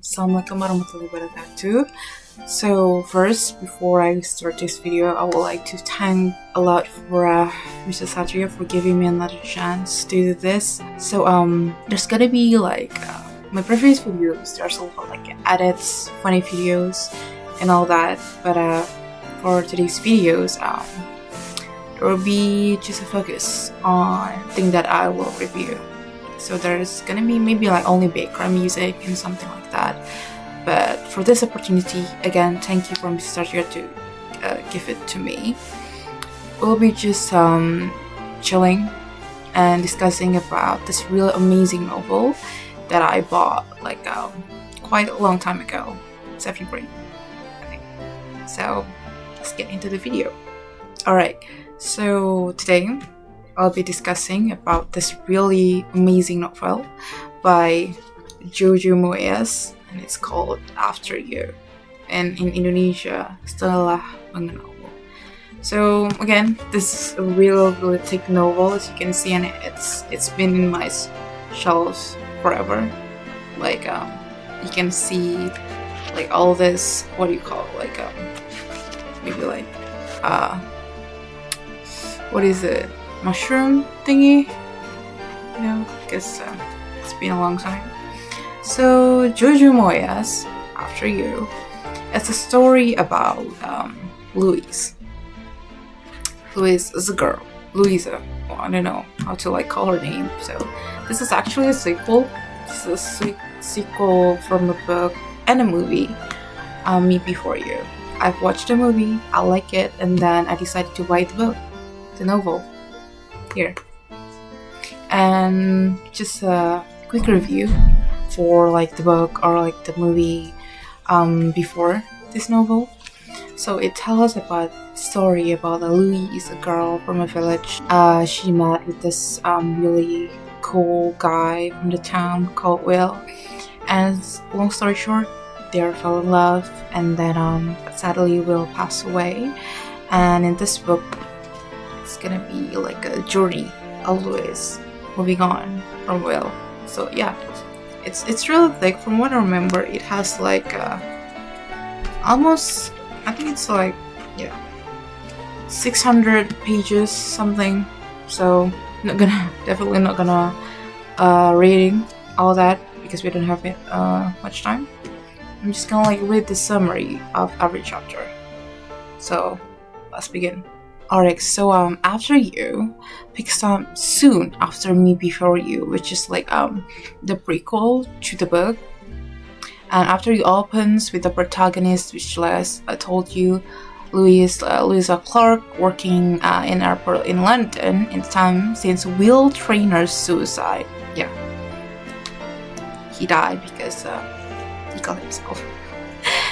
Assalamualaikum warahmatullahi wabarakatuh. So first, before I start this video, I would like to thank a lot for Mr. Satria for giving me another chance to do this. So there's gonna be like my previous videos. There's a lot like edits, funny videos, and all that. But for today's videos, there will be just a focus on thing that I will review. So there's gonna be maybe like only background music and something like that. But for this opportunity, again, thank you for Mr. Satria to give it to me. We'll be just chilling and discussing about this really amazing novel that I bought like quite a long time ago. It's February, I think. So let's get into the video. Alright, so today I'll be discussing about this really amazing novel by Jojo Moyes, and it's called After You, and in Indonesia, Setelah Mengenalmu. So again, this is a really thick novel, as you can see, and it's been in my shelves forever. Like you can see like all this, what do you call it? Like maybe like what is it? Mushroom thingy, you know, because it's been a long time. So Jojo Moyes, After You, it's a story about Louise. Louise is a girl. Louisa. Well, I don't know how to like call her name. So this is actually a sequel. This is a sequel from the book and a movie. Me Before You. I've watched the movie. I like it, and then I decided to buy the book, the novel. Here, and just a quick review for like the book or like the movie before this novel. So it tells about the story about Louise, a girl from a village. She met with this really cool guy from the town called Will, and long story short, they fell in love, and then sadly Will passed away. And in this book, it's gonna be like a journey of Louise moving on from Will. So yeah, it's really thick. From what I remember, it has like almost, I think it's like 600 pages something. So definitely not gonna reading all that because we don't have much time. I'm just gonna like read the summary of every chapter. So let's begin. Alright, so After You picks up soon after Me Before You, which is like the prequel to the book. And After You opens with the protagonist, which as I told you, Louisa Clark working in airport in London in time since Will Trainor's suicide. Yeah, he died because he killed himself.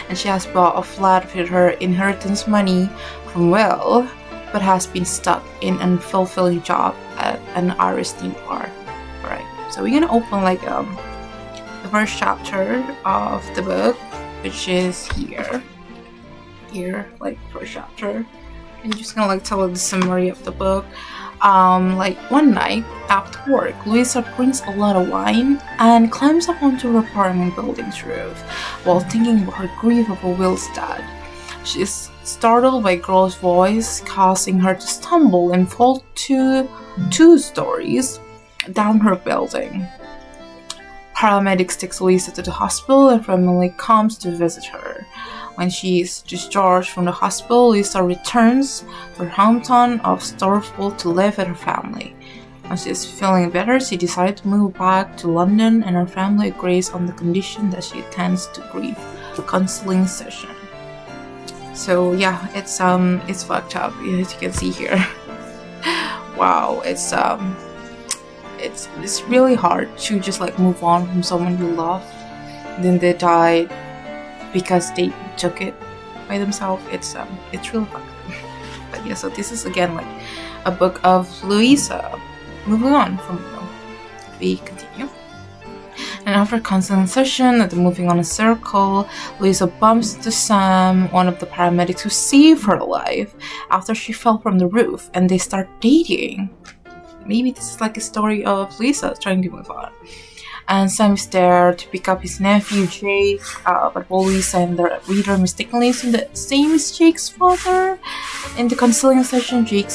And she has bought a flat with her inheritance money from Will, but has been stuck in an unfulfilling job at an Irish theme park. Alright, so we're gonna open like the first chapter of the book, which is here, like first chapter. And just gonna like tell the summary of the book. Like one night after work, Louisa drinks a lot of wine and climbs up onto her apartment building's roof while thinking about her grief over Will's death. She is startled by Girl's voice, causing her to stumble and fall 2 stories down her building. Paramedics take Louisa to the hospital and family comes to visit her. When she is discharged from the hospital, Louisa returns to her hometown of Storful to live with her family. When she is feeling better, she decides to move back to London, and her family agrees on the condition that she attends to grief counseling session. So yeah, it's fucked up, as you can see here. Wow, it's really hard to just like move on from someone you love, then they died because they took it by themselves. It's really fucked up. But yeah, so this is again like a book of Louisa moving on from Will. We continue. And after counseling session and moving on a circle, Louisa bumps into Sam, one of the paramedics who saved her life after she fell from the roof, and they start dating. Maybe this is like a story of Louisa trying to move on. and Sam is there to pick up his nephew Jake, but Louisa and the reader mistakenly assume that Sam is Jake's father. In the counseling session, Jake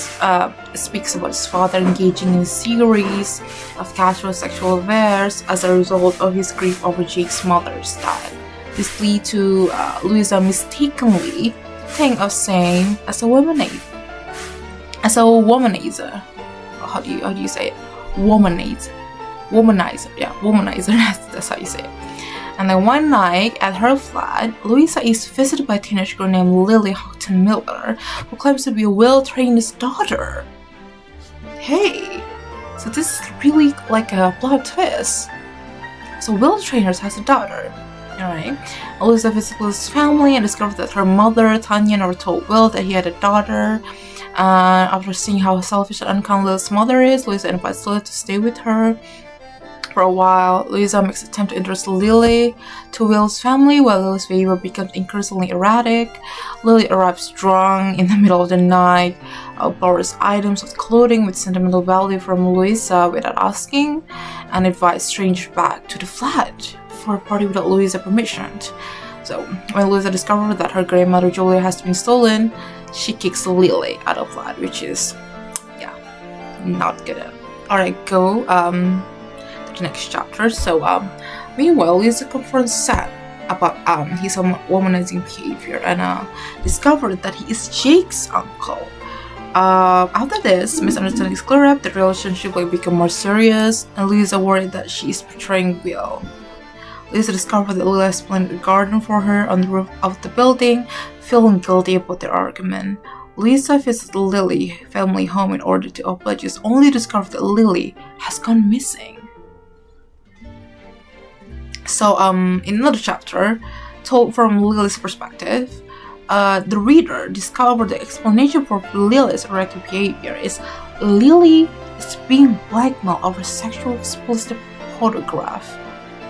speaks about his father engaging in a series of casual sexual affairs as a result of his grief over Jake's mother's death. This leads to Louisa mistakenly think of Sam as a womanizer. How do you say it? Womanizer. Yeah, womanizer. That's how you say it. And then one night at her flat, Louisa is visited by a teenage girl named Lily Houghton Miller, who claims to be Will Trainor's daughter. Hey, so this is really like a plot twist. So Will Trainor has a daughter. Alright. Louisa visits Will's family and discovers that her mother, Tanya, never told Will that he had a daughter. After seeing how selfish and unkind Will's mother is, Louisa invites Lily to stay with her for a while. Louisa makes an attempt to introduce Lily to Will's family, while Lily's behavior becomes increasingly erratic. Lily arrives drunk in the middle of the night, borrows items of clothing with sentimental value from Louisa without asking, and invites strangers back to the flat for a party without Louisa's permission. So when Louisa discovers that her grandmother Julia has been stolen, she kicks Lily out of flat, which is, yeah, not good. Alright, go to the next chapter. So meanwhile, Louisa confronts Sam about his womanizing behavior and discovered that he is Jake's uncle. After this, misunderstandings clear up, the relationship will become more serious, and Louisa worried that she is betraying Will. Lisa discovered that Lily has planted a garden for her on the roof of the building, feeling guilty about their argument. Lisa visits Lily's family home in order to apologize, only to discover that Lily has gone missing. So, in another chapter, told from Lily's perspective, the reader discovered the explanation for Lily's erratic behavior is Lily is being blackmailed over sexual explicit photograph.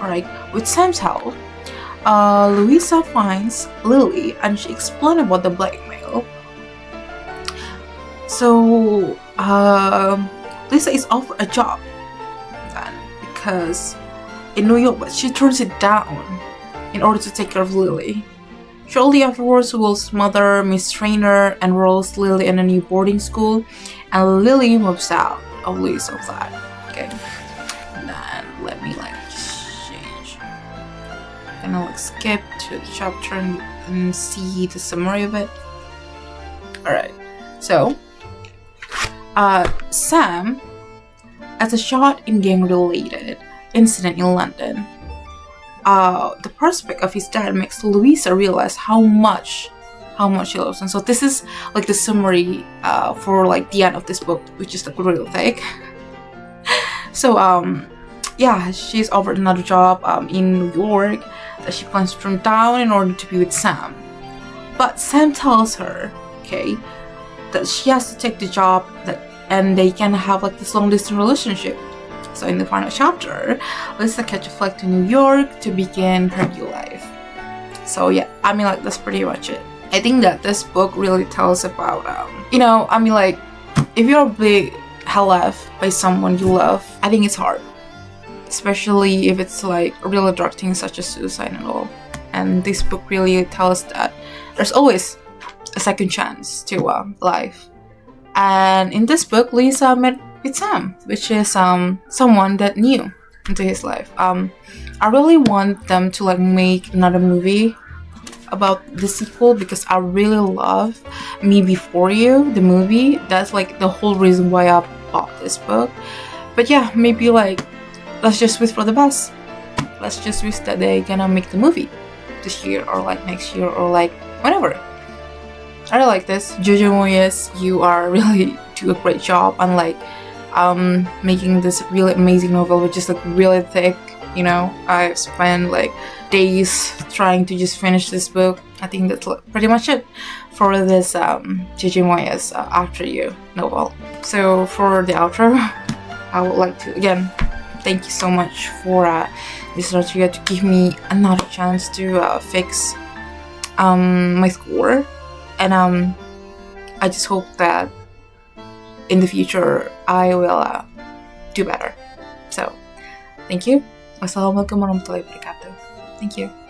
Alright, with Sam's help, Louisa finds Lily and she explains about the blackmail. So, Lisa is offered a job then because in New York, but she turns it down in order to take care of Lily. Shortly afterwards, Will's mother, Miss Trainor, enrolls Lily in a new boarding school, and Lily moves out of Louisa's flat. Okay, and then let me change. I'm gonna skip to the chapter and see the summary of it. Alright, so Sam has a shot in gang-related incident in London. The prospect of his dad makes Louisa realize how much she loves him. So this is like the summary for like the end of this book, which is like real thick. So yeah, she's offered another job in New York that she plans to turn down in order to be with Sam. But Sam tells her, okay, that she has to take the job and they can have like this long distance relationship. So in the final chapter, Lisa catches a flight to New York to begin her new life. So yeah, I mean like that's pretty much it. I think that this book really tells about, I mean like, if you're being left by someone you love, I think it's hard. Especially if it's like really dark things such as suicide and all. And this book really tells that there's always a second chance to life. And in this book, Lisa met with Sam, which is someone that new into his life. I really want them to like make another movie about the sequel because I really love Me Before You, the movie. That's like the whole reason why I bought this book. But yeah, maybe like let's just wish for the best. Let's just wish that they're gonna make the movie this year or like next year or like whenever. I really like this. Jojo Moyes, you are really do a great job on like making this really amazing novel, which is like really thick. I've spent like days trying to just finish this book. I think that's pretty much it for this Jojo Moyes After You novel. So for the outro, I would like to again thank you so much for Miss Satria to give me another chance to fix my score, and I just hope that in the future I will do better. So thank you. Wassalamualaikum warahmatullahi wabarakatuh. Thank you.